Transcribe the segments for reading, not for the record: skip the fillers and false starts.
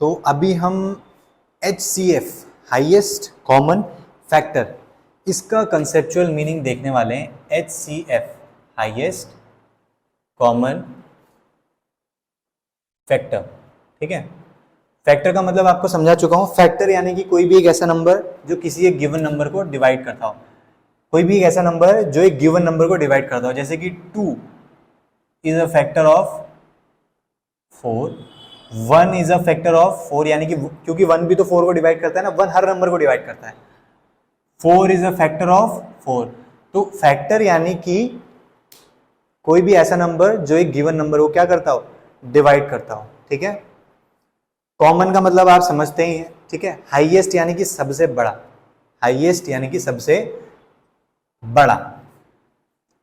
तो अभी हम HCF हाईएस्ट कॉमन फैक्टर इसका कंसेप्चुअल मीनिंग देखने वाले हैं। HCF हाईएस्ट कॉमन फैक्टर, ठीक है। फैक्टर का मतलब आपको समझा चुका हूं। फैक्टर यानी कि कोई भी एक ऐसा नंबर जो किसी एक गिवन नंबर को डिवाइड करता हो, कोई भी एक ऐसा नंबर जो एक गिवन नंबर को डिवाइड करता हो, जैसे कि 2 is a factor of 4, 1 is a factor of 4, यानी कि क्योंकि 1 भी तो 4 को डिवाइड करता है ना, 1 हर नंबर को डिवाइड करता है। 4 इज अ फैक्टर ऑफ 4। तो फैक्टर यानी कि कोई भी ऐसा नंबर जो एक गिवन नंबर को क्या करता हो, डिवाइड करता हो, ठीक है। कॉमन का मतलब आप समझते ही हैं, ठीक है। हाईएस्ट यानी कि सबसे बड़ा, हाईएस्ट यानी कि सबसे बड़ा।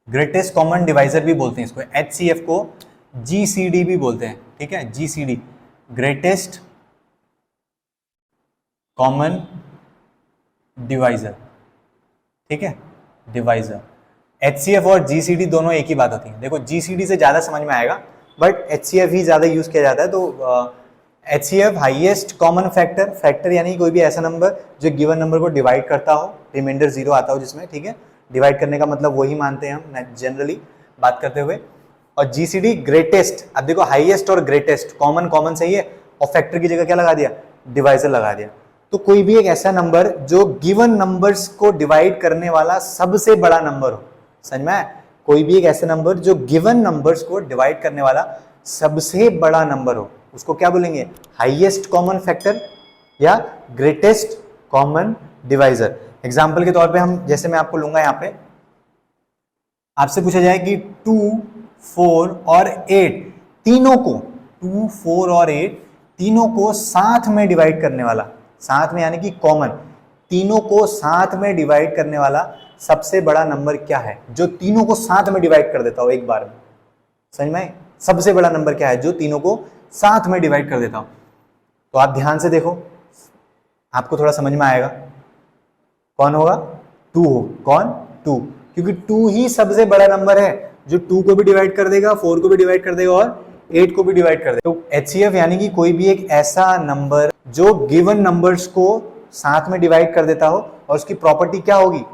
ग्रेटेस्ट कॉमन डिवाइजर भी बोलते हैं इसको। HCF को GCD भी बोलते हैं, ठीक है। GCD ग्रेटेस्ट कॉमन डिवाइजर, ठीक है, डिवाइजर। HCF और GCD दोनों एक ही बात होती है। देखो GCD से ज्यादा समझ में आएगा, बट HCF ही ज्यादा यूज किया जाता है। तो HCF highest common factor, factor यानी कोई भी ऐसा नंबर जो गिवन नंबर को डिवाइड करता हो, रिमाइंडर 0 आता हो जिसमें, ठीक है। डिवाइड करने का मतलब वही मानते हैं हम जनरली बात करते हुए। और GCD ग्रेटेस्ट। अब देखो हाईएस्ट और ग्रेटेस्ट कॉमन कॉमन सही है, और फैक्टर की जगह क्या लगा दिया, डिवाइजर लगा दिया। तो कोई भी एक ऐसा नंबर जो गिवन नंबर्स को डिवाइड करने वाला सबसे बड़ा नंबर हो, समझ में आया? कोई भी एक ऐसा नंबर जो गिवन नंबर्स को डिवाइड करने वाला सबसे बड़ा नंबर हो, उसको क्या बोलेंगे, हाईएस्ट कॉमन फैक्टर या ग्रेटेस्ट कॉमन डिवाइजर। एग्जाम्पल के तौर पे हम, जैसे मैं आपको लूंगा, यहां पे आपसे पूछा जाए कि 2, 4 और 8 तीनों को, 2, 4 और 8 तीनों को साथ में डिवाइड करने वाला, साथ में यानी कि कॉमन, तीनों को साथ में डिवाइड करने वाला सबसे बड़ा नंबर क्या है, जो तीनों को साथ में डिवाइड कर देता हो एक बार में। समझ में? सबसे बड़ा नंबर क्या है जो तीनों को साथ में डिवाइड कर देता हूं? तो आप ध्यान से देखो, आपको थोड़ा समझ में आएगा। कौन होगा? 2 हो। कौन? 2, क्योंकि 2 ही सबसे बड़ा नंबर है जो 2 को भी डिवाइड कर देगा, 4 को भी डिवाइड कर देगा और 8 को भी डिवाइड कर देगा। तो HCF यानी कि कोई भी एक ऐसा नंबर जो गिवन नंबर्स को साथ में डिवाइड कर देता हो, और उसकी प्रॉपर्टी क्या होगी,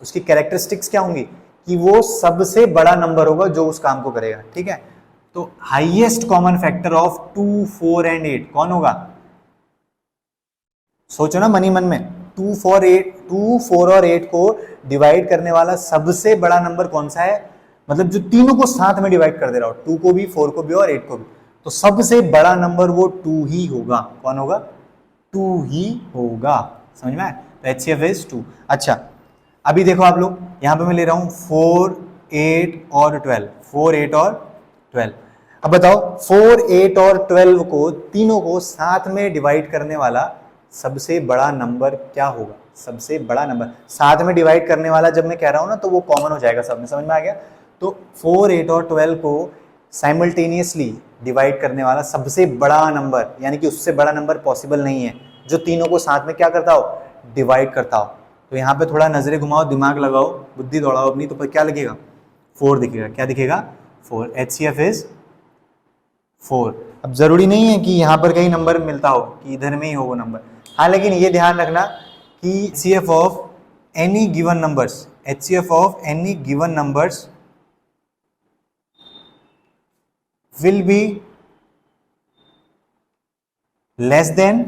उसकी कैरेक्टरिस्टिक्स क्या होंगी, कि वो सबसे बड़ा नंबर होगा जो उस काम को करेगा, ठीक है। तो highest common factor of 2, 4 and 8 कौन होगा? सोचो ना मनी मन में, 2, 4 और 8 को डिवाइड करने वाला सबसे बड़ा नंबर कौन सा है, मतलब जो तीनों को साथ में डिवाइड कर दे रहा हो, 2 को भी, 4 को भी और 8 को भी। तो सबसे बड़ा नंबर वो 2 ही होगा। कौन होगा? 2 ही होगा। समझ में आया? तो HCF इज 2। अच्छा, अभी देखो आप लोग, यहां पे मैं ले रहा हूं 4, 8 और 12, 4, 8 और 12। अब बताओ 4, 8 और 12 को, तीनों को साथ में डिवाइड करने वाला सबसे बड़ा नंबर क्या होगा? सबसे बड़ा नंबर साथ में डिवाइड करने वाला जब मैं कह रहा हूं ना, तो वो कॉमन हो जाएगा सब में। समझ में आ गया? तो 4, 8 और 12 को साइमल्टेनियसली डिवाइड करने वाला सबसे बड़ा नंबर, यानी कि उससे बड़ा नंबर पॉसिबल नहीं है जो तीनों को साथ में क्या करता हो, डिवाइड करता हो। तो यहाँ पे थोड़ा नजरें घुमाओ, दिमाग लगाओ, बुद्धि दौड़ाओ अपनी, तो क्या लगेगा? 4 दिखेगा। क्या दिखेगा? 4। HCF is 4। अब जरूरी नहीं है कि यहां पर कहीं नंबर मिलता हो कि इधर में ही हो वो नंबर, हाँ, लेकिन ये ध्यान रखना कि HCF of any given numbers, HCF of any given numbers will be less than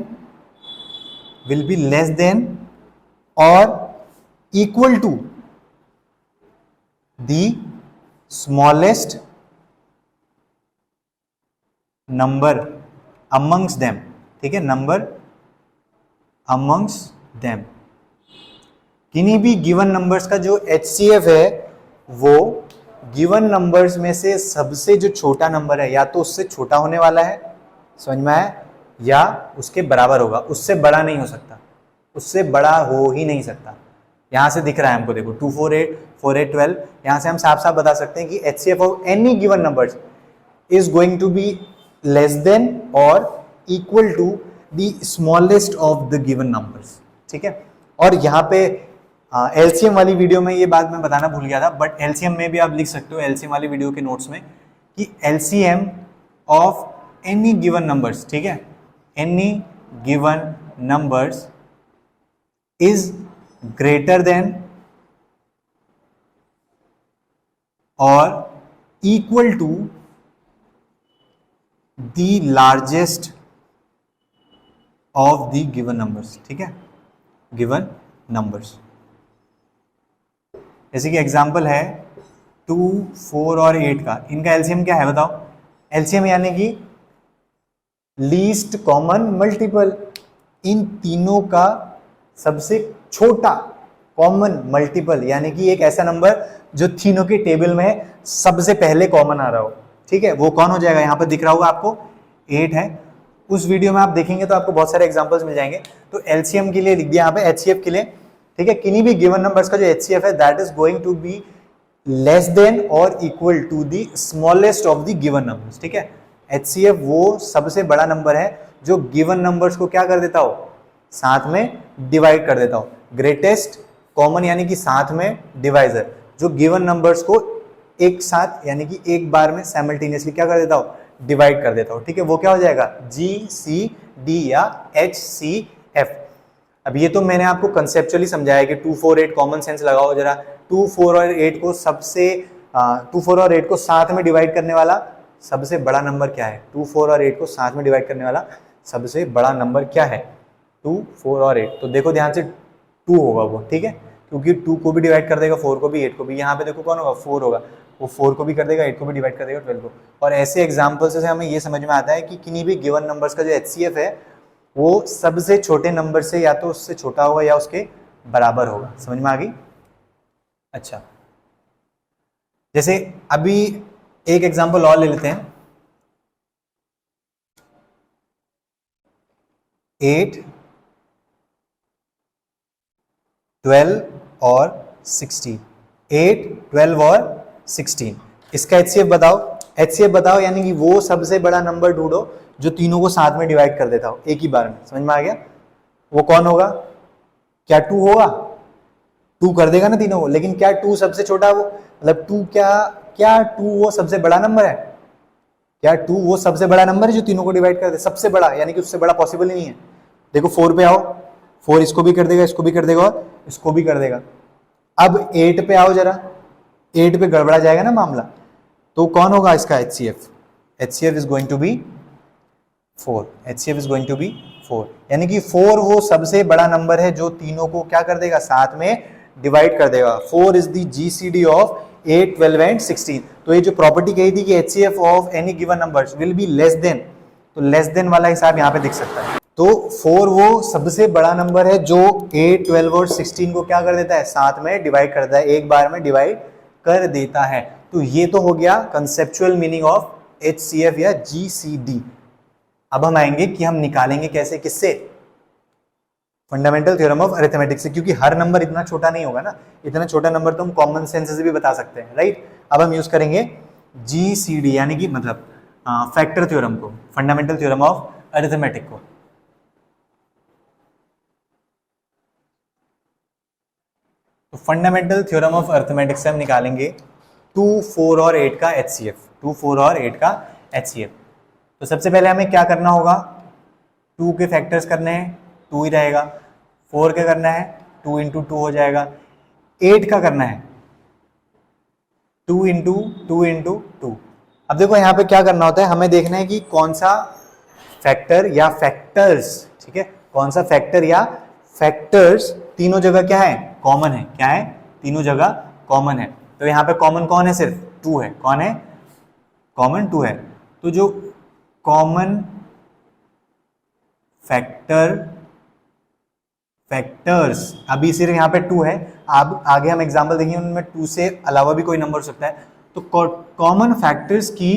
or equal to the smallest number amongst them, ठीक है, नंबर amongst them। किन्हीं भी गिवन नंबर्स का जो HCF है वो गिवन नंबर्स में से सबसे जो छोटा नंबर है, या तो उससे छोटा होने वाला है, समझ में आया, या उसके बराबर होगा, उससे बड़ा नहीं हो सकता, उससे बड़ा हो ही नहीं सकता। यहां से दिख रहा है हमको, देखो 2, 4, 8, 4, 8, 12, यहां से हम साफ साफ बता सकते हैं कि HCF of any given numbers is going to be less than और equal to the smallest of the given numbers, ठीक है। और यहाँ पे LCM वाली वीडियो में ये बात मैं बताना भूल गया था, बट LCM में भी आप लिख सकते हो, LCM वाली वीडियो के नोट्स में, कि LCM of any given numbers, ठीक है, any given numbers is greater than or equal to the largest of the given numbers. ठीक है, given numbers. जैसे कि एग्जाम्पल है 2, 4 और 8 का, इनका एलसीएम क्या है बताओ? एलसीएम यानी कि लीस्ट कॉमन मल्टीपल, इन तीनों का सबसे छोटा कॉमन मल्टीपल, यानी कि एक ऐसा नंबर जो तीनों के टेबल में सबसे पहले कॉमन आ रहा हो। ठीक है, वो कौन हो जाएगा? यहां पर दिख रहा होगा आपको 8 है। उस वीडियो में आप देखेंगे तो आपको बहुत सारे एग्जांपल्स मिल जाएंगे। तो एलसीएम के लिए लिख दिया यहाँ पे एचसीएफ के लिए। ठीक है, किन्हीं भी गिवन नंबर्स का जो एचसीएफ है that is going to be less than और equal to the smallest of the given numbers. ठीक है, एचसीएफ वो सबसे बड़ा नंबर है जो गिवन नंबर्स को क्या कर देता हो? साथ में डिवाइड कर देता हो। ग्रेटेस्ट कॉमन यानी कि साथ में डिवाइजर, जो गिवन नंबर्स को एक साथ यानी कि एक बार में साइमल्टेनियसली क्या कर देता हो? डिवाइड कर देता हो। ठीक है, वो क्या हो जाएगा? GCD या HCF। अब ये तो मैंने आपको कंसेप्चुअली समझाया कि 2, 4, 8 कॉमन सेंस लगाओ जरा। 2, 4 और 8 को 2, 4 और 8 को साथ में डिवाइड करने वाला सबसे बड़ा नंबर क्या है? 2, 4 और 8 को साथ में डिवाइड करने वाला सबसे बड़ा नंबर क्या है? 2, 4 और 8। तो देखो ध्यान से 2 होगा वो। ठीक है, क्योंकि 2 को भी डिवाइड कर देगा, 4 को भी, 8 को भी। यहाँ पे देखो कौन होगा? 4 होगा, वो 4 को भी कर देगा, 8 को भी डिवाइड कर देगा, 12 को। और ऐसे एग्जाम्पल से हमें ये समझ में आता है कि किन्हीं भी गिवन नंबर्स का जो एचसीएफ है वो सबसे छोटे नंबर से या तो उससे छोटा होगा या उसके बराबर होगा। समझ में आ गई? अच्छा, जैसे अभी एक एग्जाम्पल और ले लेते हैं। 8, 12 और 16। 8, 12 और 16, इसका एचसीएफ बताओ। एचसीएफ बताओ यानी कि वो सबसे बड़ा नंबर ढूंढो जो तीनों को साथ में डिवाइड कर देता हो एक ही बार में। समझ में आ गया? वो कौन होगा? क्या 2 होगा? 2 कर देगा ना तीनों को, लेकिन क्या 2 सबसे छोटा? वो मतलब 2 क्या 2 वो सबसे बड़ा नंबर है? क्या 2 वो सबसे बड़ा नंबर है जो तीनों को डिवाइड कर दे? सबसे बड़ा यानी कि उससे बड़ा पॉसिबल ही नहीं है। देखो 4 पे आओ, 4 इसको भी कर देगा, इसको भी कर देगा और इसको भी कर देगा। अब 8 पे आओ जरा, 8 पे गड़बड़ा जाएगा ना मामला। तो कौन होगा इसका HCF? HCF is going to be 4। HCF is going to be 4, यानी कि 4 वो सबसे बड़ा नंबर है जो तीनों को क्या कर देगा? साथ में डिवाइड कर देगा। 4 is the GCD of 8, 12 and 16। तो ये जो प्रॉपर्टी कही थी कि HCF of any given numbers will be less then, तो लेस देन वाला हिसाब यहाँ पे दिख सकता है। तो 4 वो सबसे बड़ा नंबर है जो 8, 12 और 16 को क्या कर देता है? साथ में डिवाइड करता है, एक बार में डिवाइड कर देता है। तो ये तो हो गया कंसेप्चुअल मीनिंग ऑफ HCF या GCD। अब हम आएंगे कि हम निकालेंगे कैसे, किससे? फंडामेंटल थ्योरम ऑफ अरिथमेटिक से, क्योंकि हर नंबर इतना छोटा नहीं होगा ना। इतना छोटा नंबर तो हम कॉमन सेंस से भी बता सकते हैं, राइट? अब हम यूज करेंगे GCD यानी कि मतलब फैक्टर थ्योरम को, फंडामेंटल थ्योरम ऑफ अरिथमेटिक को। तो फंडामेंटल थ्योरम ऑफ अरिथमेटिक से हम निकालेंगे 2, 4 और 8 का HCF। 2, 4 और 8 का HCF। तो सबसे पहले हमें क्या करना होगा? 2 के फैक्टर्स करने हैं, 2 ही रहेगा। 4 का करना है, 2 इंटू 2 हो जाएगा। 8 का करना है 2 इंटू 2 इंटू 2। अब देखो यहाँ पे क्या करना होता है, हमें देखना है कि कौन सा फैक्टर या फैक्टर्स, ठीक है, कौन सा फैक्टर या फैक्टर्स तीनों जगह क्या है? कॉमन है। क्या है? तीनों जगह कॉमन है। तो यहाँ पे कॉमन कौन है? सिर्फ 2 है। कौन है? कॉमन 2 है। तो जो कॉमन फैक्टर्स अभी सिर्फ यहाँ पे 2 है। अब आगे हम एग्जांपल देखेंगे उनमें 2 से अलावा भी कोई नंबर हो सकता है। तो कॉमन फैक्टर्स की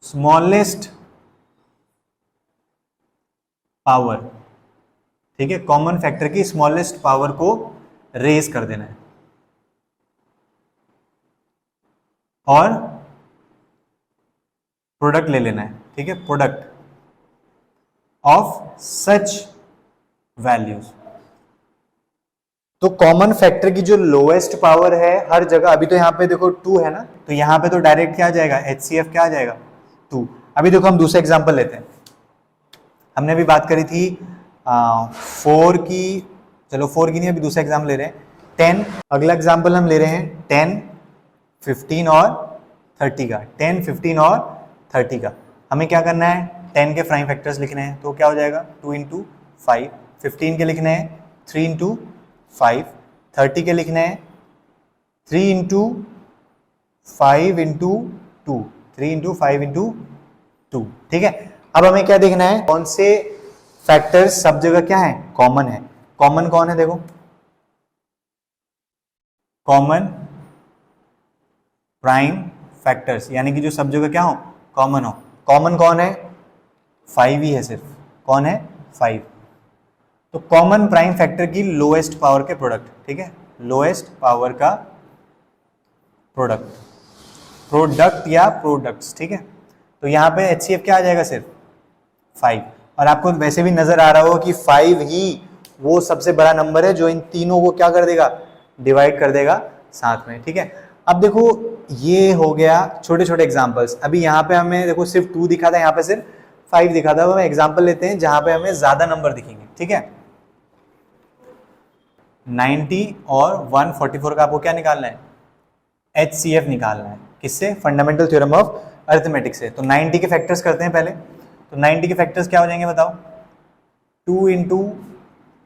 स्मॉलेस्ट पावर, ठीक है, कॉमन फैक्टर की स्मॉलेस्ट पावर को रेज कर देना है और प्रोडक्ट ले लेना है, ठीक है, प्रोडक्ट ऑफ सच वैल्यूज। तो कॉमन फैक्टर की जो लोएस्ट पावर है हर जगह, अभी तो यहां पे देखो 2 है ना, तो यहां पे तो डायरेक्ट क्या आ जाएगा? HCF क्या आ जाएगा? 2। अभी देखो हम दूसरा एग्जांपल लेते हैं। हमने अभी बात करी थी 4 की, चलो 4 की नहीं, अभी दूसरा एग्जाम्पल ले रहे हैं 10। अगला एग्जाम्पल हम ले रहे हैं 10, 15 और 30 का। 10, 15 और 30 का हमें क्या करना है, 10 के प्राइम फैक्टर्स लिखने हैं, तो क्या हो जाएगा 2 इंटू 5। 15 के लिखने हैं 3 इंटू 5। 30 के लिखने हैं 3 इंटू 5 इंटू 2। 3 into 5 into 2। ठीक है, अब हमें क्या देखना है, कौन से फैक्टर्स सब जगह क्या है, कॉमन है। कॉमन कौन है, देखो कॉमन प्राइम फैक्टर्स, यानी कि जो सब जगह क्या हो, कॉमन हो। कॉमन कौन है, 5 ही है सिर्फ। कौन है, 5। तो कॉमन प्राइम फैक्टर की लोएस्ट पावर के प्रोडक्ट, ठीक है, लोएस्ट पावर का प्रोडक्ट या प्रोडक्ट्स, ठीक है। तो यहाँ पे HCF क्या आ जाएगा, सिर्फ 5। और आपको वैसे भी नजर आ रहा हो कि 5 ही वो सबसे बड़ा नंबर है जो इन तीनों को क्या कर देगा, डिवाइड कर देगा साथ में, ठीक है। अब देखो ये हो गया छोटे छोटे एग्जांपल्स। अभी यहाँ पे हमें देखो सिर्फ 2 दिखा था, यहाँ पे सिर्फ 5 दिखा था। अब हम एग्जांपल लेते हैं जहां पे हमें ज्यादा नंबर दिखेंगे, ठीक है। 90 और 144 का आपको क्या निकालना है, HCF निकालना है। किससे, फंडामेंटल थ्योरम ऑफ अरिथमेटिक से। तो 90 के फैक्टर्स करते हैं पहले। तो 90 के फैक्टर्स क्या हो जाएंगे बताओ, 2 इंटू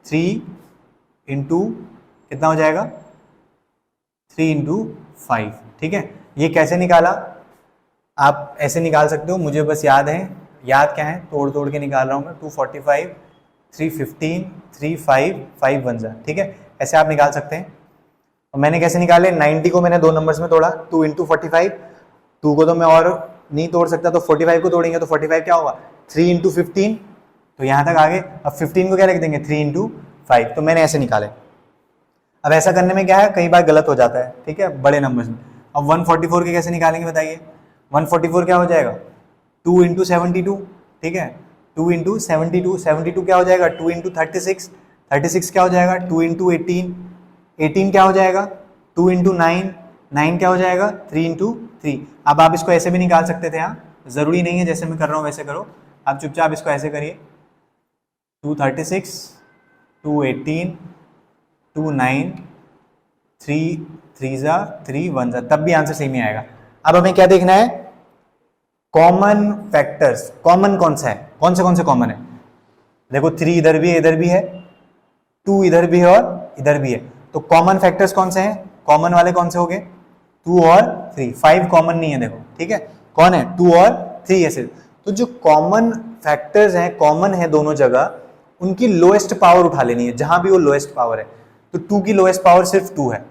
3 इंटू कितना हो जाएगा, 3 इंटू 5, ठीक है। ये कैसे निकाला, आप ऐसे निकाल सकते हो, मुझे बस याद है, याद क्या है, तोड़ तोड़ के निकाल रहा हूँ मैं। 245, 315, 35, 5 1 जा, ठीक है, ऐसे आप निकाल सकते हैं। और मैंने कैसे निकाले, 90 को मैंने 2 नंबर्स में तोड़ा, 2 इंटू 45। 2 को तो मैं और नहीं तोड़ सकता, तो 45 को तोड़ेंगे तो 45 क्या होगा, 3 इंटू 15, तो यहाँ तक आगे। अब 15 को क्या लिख देंगे, 3 इंटू 5। तो मैंने ऐसे निकाले। अब ऐसा करने में क्या है, कई बार गलत हो जाता है, ठीक है, बड़े नंबर्स में। अब 144 के कैसे निकालेंगे बताइए, 144 क्या हो जाएगा, 2 इंटू 72, ठीक है, 2 इंटू 72। 72 क्या हो जाएगा, 2 इंटू 36। 36 क्या हो जाएगा, 2 इंटू 18। 18 क्या हो जाएगा, 2 इंटू 9। 9 क्या हो जाएगा, 3 इंटू 3। अब आप इसको ऐसे भी निकाल सकते थे, हाँ, जरूरी नहीं है जैसे मैं कर रहा हूँ वैसे करो, आप चुपचाप इसको ऐसे करिए, 236, 218, 29, 3 3 जा 3 1 जा, तब भी आंसर सेम ही आएगा। अब हमें क्या देखना है, कॉमन फैक्टर्स। कॉमन कौन सा है, कौन से कॉमन है, देखो 3 इधर भी है, इधर भी है, 2 इधर भी है और इधर भी है। तो कॉमन फैक्टर्स कौन से हैं, कॉमन वाले कौन से हो गए, 2 और 3। 5 कॉमन नहीं है देखो, ठीक है, कौन है, 2 और 3 है सिर्फ। तो जो कॉमन फैक्टर्स हैं, कॉमन है दोनों जगह, उनकी लोएस्ट पावर उठा लेनी है, जहां भी वो लोएस्ट पावर है। तो 2 की लोएस्ट पावर सिर्फ 2 है,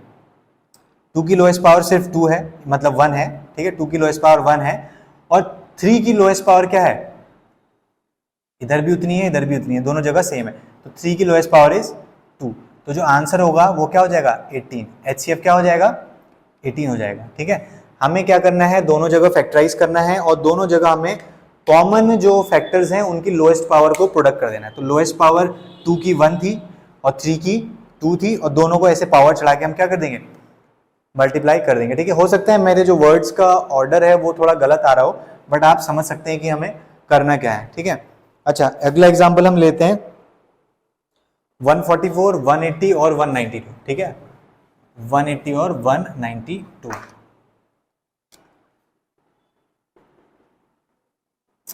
2 की लोएस्ट पावर सिर्फ 2 है, मतलब 1 है, ठीक है, 2 की लोएस्ट पावर 1 है। और 3 की लोएस्ट पावर क्या है, इधर भी उतनी है, इधर भी उतनी है, दोनों जगह सेम है। तो 3 की लोएस्ट पावर इज 2। तो जो आंसर होगा वो क्या हो जाएगा, 18। HCF क्या हो जाएगा, 18 हो जाएगा, ठीक है। हमें क्या करना है, दोनों जगह फैक्टराइज करना है और दोनों जगह हमें कॉमन जो फैक्टर्स हैं उनकी लोएस्ट पावर को प्रोडक्ट कर देना है। तो लोएस्ट पावर 2 की 1 थी और 3 की 2 थी, और दोनों को ऐसे पावर चढ़ा के हम क्या कर देंगे, मल्टीप्लाई कर देंगे, ठीक है। हो सकता है मेरे जो वर्ड्स का ऑर्डर है वो थोड़ा गलत आ रहा हो, बट आप समझ सकते हैं कि हमें करना क्या है, ठीक है। अच्छा, अगला एग्जाम्पल हम लेते हैं 144, 180 और 192, ठीक है, 180 और 192।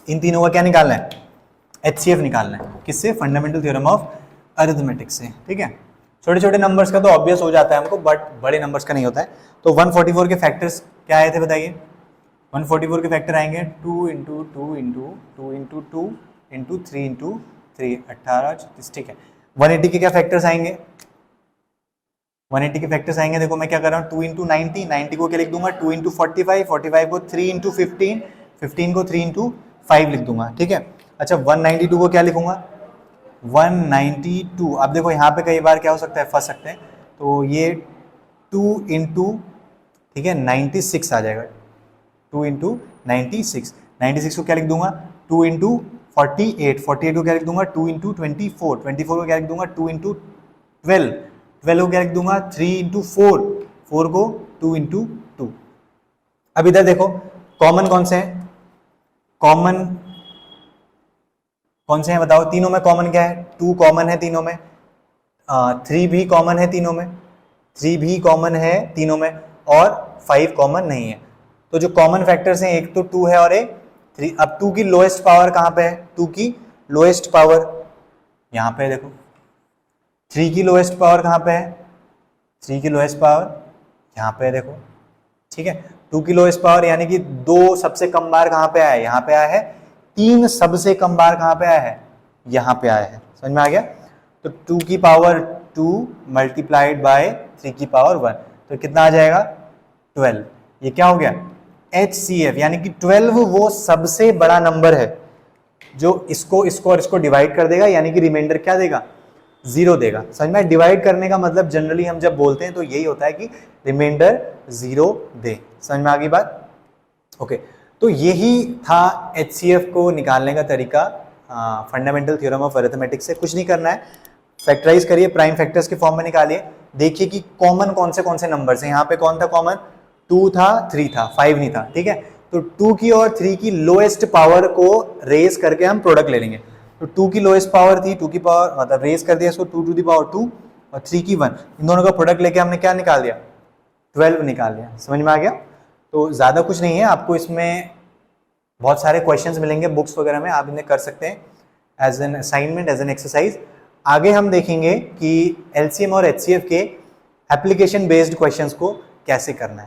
इन तीनों का क्या निकालना है, HCF निकालना है। किससे, फंडामेंटल थ्योरम ऑफ अरिथमेटिक से, ठीक है। छोटे छोटे नंबर्स का तो ऑब्वियस हो जाता है हमको, बट बड़े नंबर्स का नहीं होता है। तो 144 के फैक्टर्स क्या आए थे बताइए, 144 के फैक्टर आएंगे 2 into 2 into 2 into 2 into 3 into 3, 18, 36, ठीक है। 180 के क्या फैक्टर्स आएंगे, 180 के फैक्टर्स आएंगे, देखो मैं क्या कर रहा हूँ, 2 इंटू 90, 90 को क्या लिख दूंगा, 2 इंटू 45, 45 को 3 इंटू 15, 15 को 3 इंटू 5 लिख दूंगा, ठीक है। अच्छा, 192 को क्या लिखूंगा, 192। अब देखो यहाँ पे कई बार क्या हो सकता है, फंस सकते हैं, तो ये 2 इंटू, ठीक है, 96 आ जाएगा, 2 इंटू 96। 96 को क्या लिख दूंगा, 2 इंटू 48, 48 को क्या लिख दूंगा, 2 इंटू 24, 24 को क्या लिख दूंगा, 2 इंटू 12, 12 को क्या लिख दूंगा, 3 इंटू 4, 4 को 2 इंटू 2। अब इधर देखो कॉमन कौन से हैं, कॉमन कौन से हैं बताओ, तीनों में कॉमन क्या है, 2 कॉमन है तीनों में, 3 भी कॉमन है तीनों में, 3 भी कॉमन है तीनों में, और 5 कॉमन नहीं है। तो जो कॉमन फैक्टर्स हैं, एक तो 2 है और एक 3। अब 2 की लोएस्ट पावर कहां पे है, 2 की लोएस्ट पावर यहां पे है देखो। 3 की लोएस्ट पावर कहां पे है, 3 की लोएस्ट पावर यहां पे है देखो, ठीक है। 2 की लोएस्ट पावर यानी कि 2 सबसे कम बार कहां पे आया है, यहां पे आया है। 3 सबसे कम बार कहां पे आया है, यहां पे आया है। समझ में आ गया। तो 2 की पावर 2 मल्टीप्लाइड बाय 3 की पावर 1, तो कितना आ जाएगा 12। ये क्या हो गया, HCF, यानी कि 12 वो सबसे बड़ा नंबर है जो इसको इसको और इसको डिवाइड कर देगा, यानी कि रिमाइंडर क्या देगा, 0 देगा। समझ में। डिवाइड करने का मतलब जनरली हम जब बोलते हैं तो यही होता है कि रिमाइंडर 0 दे। समझ में आ गई बात। ओके, तो यही था HCF को निकालने का तरीका फंडामेंटल थ्योरम ऑफ अरिथमेटिक से। कुछ नहीं करना है, फैक्टराइज करिए, प्राइम फैक्टर्स के फॉर्म में निकालिए, देखिए कि कॉमन कौन से नंबर हैं। यहाँ पे कौन था कॉमन, 2 था, 3 था, 5 नहीं था, ठीक है। तो 2 की और 3 की लोएस्ट पावर को रेज करके हम प्रोडक्ट ले लेंगे। तो 2 की लोएस्ट पावर थी, 2 की पावर मतलब रेज कर दिया इसको 2 टू द पावर 2, और 3 की 1, इन दोनों का प्रोडक्ट लेके हमने क्या निकाल दिया, 12 निकाल लिया। समझ में आ गया। तो ज्यादा कुछ नहीं है, आपको इसमें बहुत सारे क्वेश्चंस मिलेंगे बुक्स वगैरह में, आप इन्हें कर सकते हैं as an assignment, as an exercise. आगे हम देखेंगे कि LCM और HCF के एप्लीकेशन बेस्ड क्वेश्चंस को कैसे करना है।